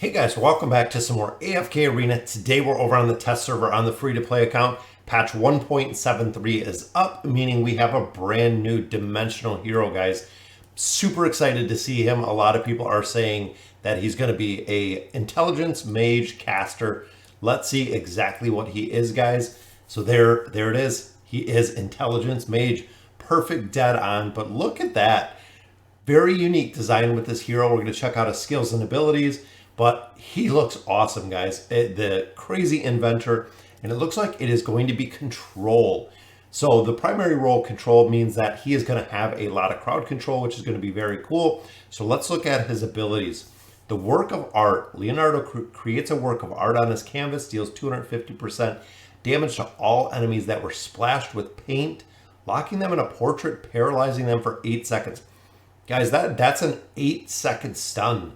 Hey guys, welcome back to some more AFK Arena. Today we're over on the test server on the free-to-play account. Patch 1.73 is up, meaning we have a brand new dimensional hero, guys. Super excited to see him. A lot of people are saying that he's going to be a intelligence mage caster. Let's see exactly what he is, guys. So there it is. He is intelligence mage. Perfect, dead on. But look at that. Very unique design with this hero. We're going to check out his skills and abilities. But he looks awesome, guys. The crazy inventor, and it looks like it is going to be control. So the primary role, control, means that he is going to have a lot of crowd control, which is going to be very cool. So let's look at his abilities. The work of art. Leonardo creates a work of art on his canvas, deals 250% damage to all enemies that were splashed with paint, locking them in a portrait, paralyzing them for 8 seconds. Guys, that's an 8-second stun.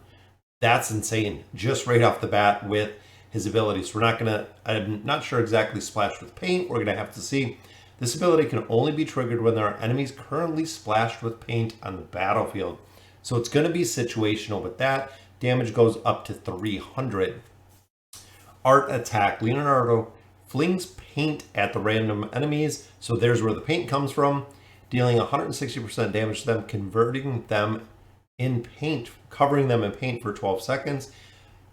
That's insane, just right off the bat with his abilities. I'm not sure exactly splashed with paint. We're gonna have to see. This ability can only be triggered when there are enemies currently splashed with paint on the battlefield. So it's gonna be situational with that. Damage goes up to 300. Art attack. Leonardo flings paint at the random enemies. So there's where the paint comes from, dealing 160% damage to them, converting them in paint, covering them in paint for 12 seconds.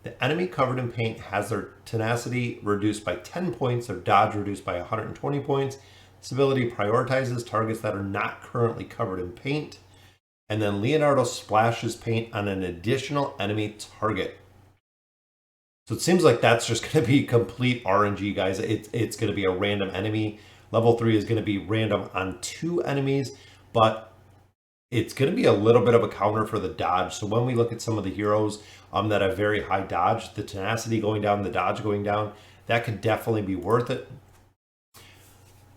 The enemy covered in paint has their tenacity reduced by 10 points, their dodge reduced by 120 points. This ability prioritizes targets that are not currently covered in paint. And then Leonardo splashes paint on an additional enemy target. So it seems like that's just going to be complete RNG, guys. It's going to be a random enemy. Level 3 is going to be random on 2 enemies, but it's going to be a little bit of a counter for the dodge. So when we look at some of the heroes that have very high dodge, the tenacity going down, the dodge going down, that could definitely be worth it.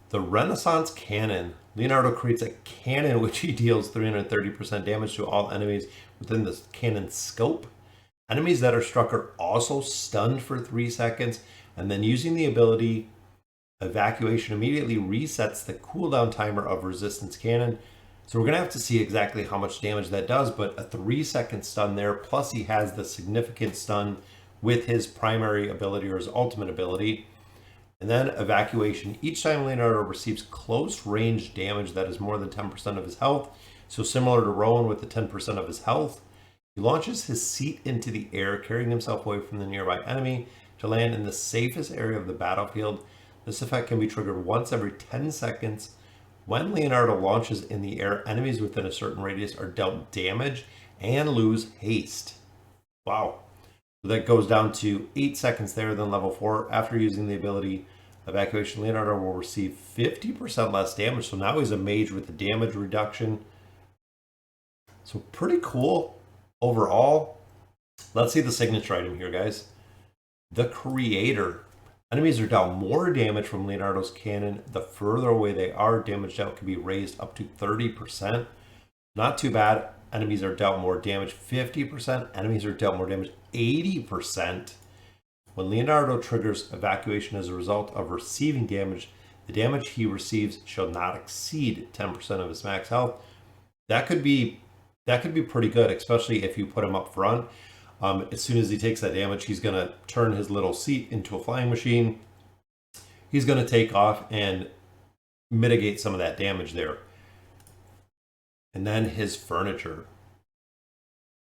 The Renaissance Cannon. Leonardo creates a cannon which he deals 330% damage to all enemies within the cannon scope. Enemies that are struck are also stunned for 3 seconds, and then using the ability Evacuation immediately resets the cooldown timer of Resistance Cannon. So we're going to have to see exactly how much damage that does, but a 3-second stun there, plus he has the significant stun with his primary ability or his ultimate ability. And then Evacuation. Each time Leonardo receives close range damage that is more than 10% of his health, so similar to Rowan with the 10% of his health, he launches his seat into the air, carrying himself away from the nearby enemy to land in the safest area of the battlefield. This effect can be triggered once every 10 seconds. When Leonardo launches in the air, enemies within a certain radius are dealt damage and lose haste. Wow. So that goes down to 8 seconds there. Then level 4, after using the ability Evacuation, Leonardo will receive 50% less damage. So now he's a mage with the damage reduction. So pretty cool overall. Let's see the signature item here, guys. The Creator. Enemies are dealt more damage from Leonardo's cannon. The further away they are, damage dealt can be raised up to 30%. Not too bad. Enemies are dealt more damage 50%. Enemies are dealt more damage 80%. When Leonardo triggers Evacuation as a result of receiving damage, the damage he receives shall not exceed 10% of his max health. That could be pretty good, especially if you put him up front. As soon as he takes that damage, he's going to turn his little seat into a flying machine. He's going to take off and mitigate some of that damage there. And then his furniture.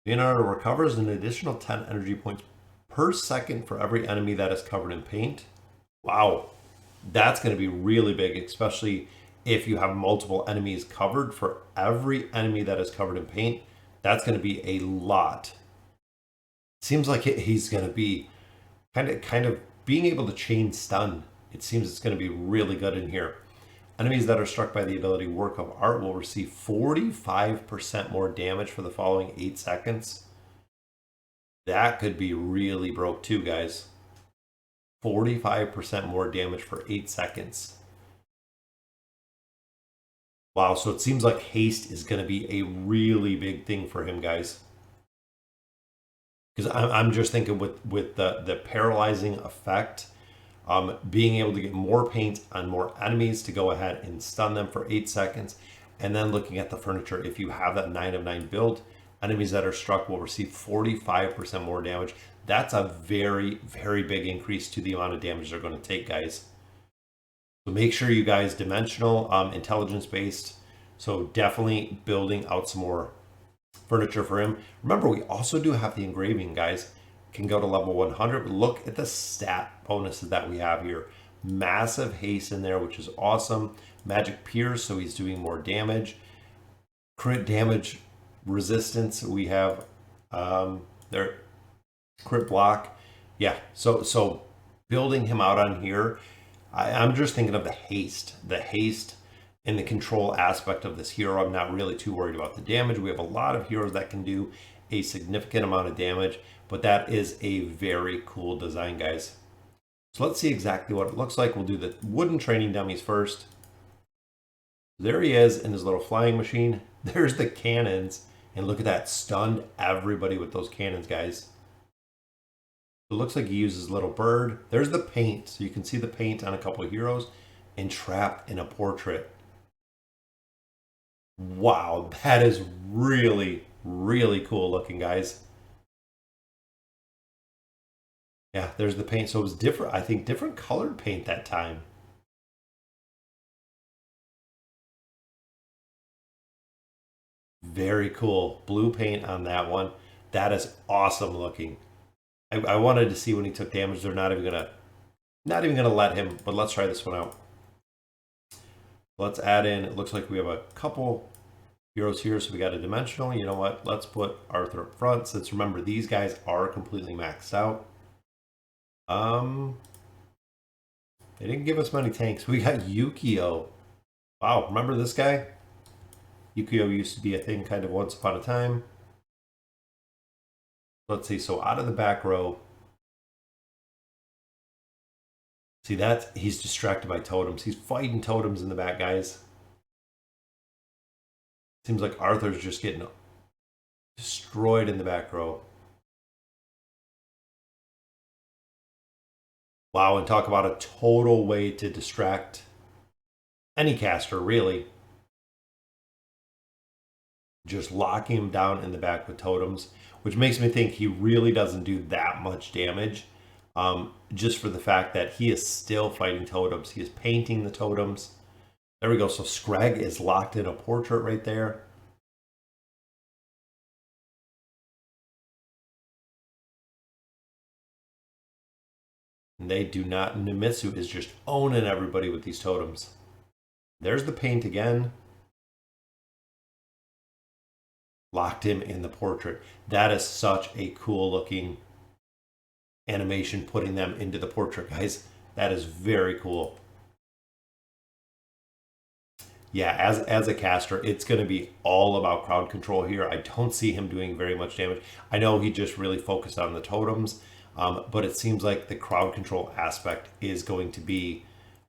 Leonardo recovers an additional 10 energy points per second for every enemy that is covered in paint. Wow, that's going to be really big, especially if you have multiple enemies covered. For every enemy that is covered in paint, that's going to be a lot. Seems like he's going to be kind of being able to chain stun. It seems it's going to be really good in here. Enemies that are struck by the ability Work of Art will receive 45% more damage for the following 8 seconds. That could be really broke too, guys. 45% more damage for 8 seconds. Wow, so it seems like haste is going to be a really big thing for him, guys. Because I'm just thinking with the paralyzing effect, being able to get more paint on more enemies to go ahead and stun them for 8 seconds, and then looking at the furniture, if you have that 9 of 9 build, Enemies that are struck will receive 45% more damage. That's a very, very big increase to the amount of damage they're going to take, guys. So make sure you guys dimensional, intelligence based. So definitely building out some more furniture for him. Remember, we also do have the engraving, guys. Can go to level 100. Look at the stat bonuses that we have here. Massive haste in there, which is awesome. Magic pierce, so he's doing more damage. Crit damage resistance, we have there. Crit block, yeah. So building him out on here, I'm just thinking of the haste and the control aspect of this hero. I'm not really too worried about the damage. We have a lot of heroes that can do a significant amount of damage, but that is a very cool design, guys. So let's see exactly what it looks like. We'll do the wooden training dummies first. There he is in his little flying machine. There's the cannons, and look at that, stunned everybody with those cannons, guys. It looks like he uses little bird. There's the paint, so you can see the paint on a couple of heroes, and trapped in a portrait. Wow, that is really, really cool looking, guys. Yeah, there's the paint. So it was different, I think different colored paint that time. Very cool. Blue paint on that one. That is awesome looking. I wanted to see when he took damage. They're not even gonna let him, but let's try this one out. Let's add in, it looks like we have a couple heroes here, so we got a dimensional. You know what? Let's put Arthur up front, since remember, these guys are completely maxed out. They didn't give us many tanks. We got Yukio. Wow, remember this guy? Yukio used to be a thing kind of once upon a time. Let's see, so out of the back row. See that? He's distracted by totems. He's fighting totems in the back, guys. Seems like Arthur's just getting destroyed in the back row. Wow, and talk about a total way to distract any caster, really. Just locking him down in the back with totems, which makes me think he really doesn't do that much damage, just for the fact that he is still fighting totems. He is painting the totems. There we go. So Scrag is locked in a portrait right there. And they do not, Nemitsu is just owning everybody with these totems. There's the paint again. Locked him in the portrait. That is such a cool looking animation, putting them into the portrait, guys. That is very cool. Yeah, as a caster, it's going to be all about crowd control here. I don't see him doing very much damage. I know he just really focused on the totems, but it seems like the crowd control aspect is going to be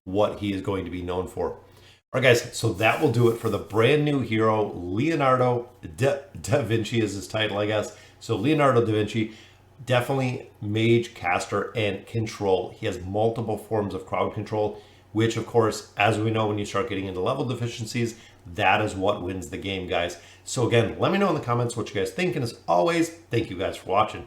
what he is going to be known for. All right, guys, so that will do it for the brand new hero, Leonardo da Vinci is his title, I guess. So Leonardo da Vinci, definitely mage, caster, and control. He has multiple forms of crowd control, which of course, as we know, when you start getting into level deficiencies, that is what wins the game, guys. So again, let me know in the comments what you guys think, and as always, thank you guys for watching.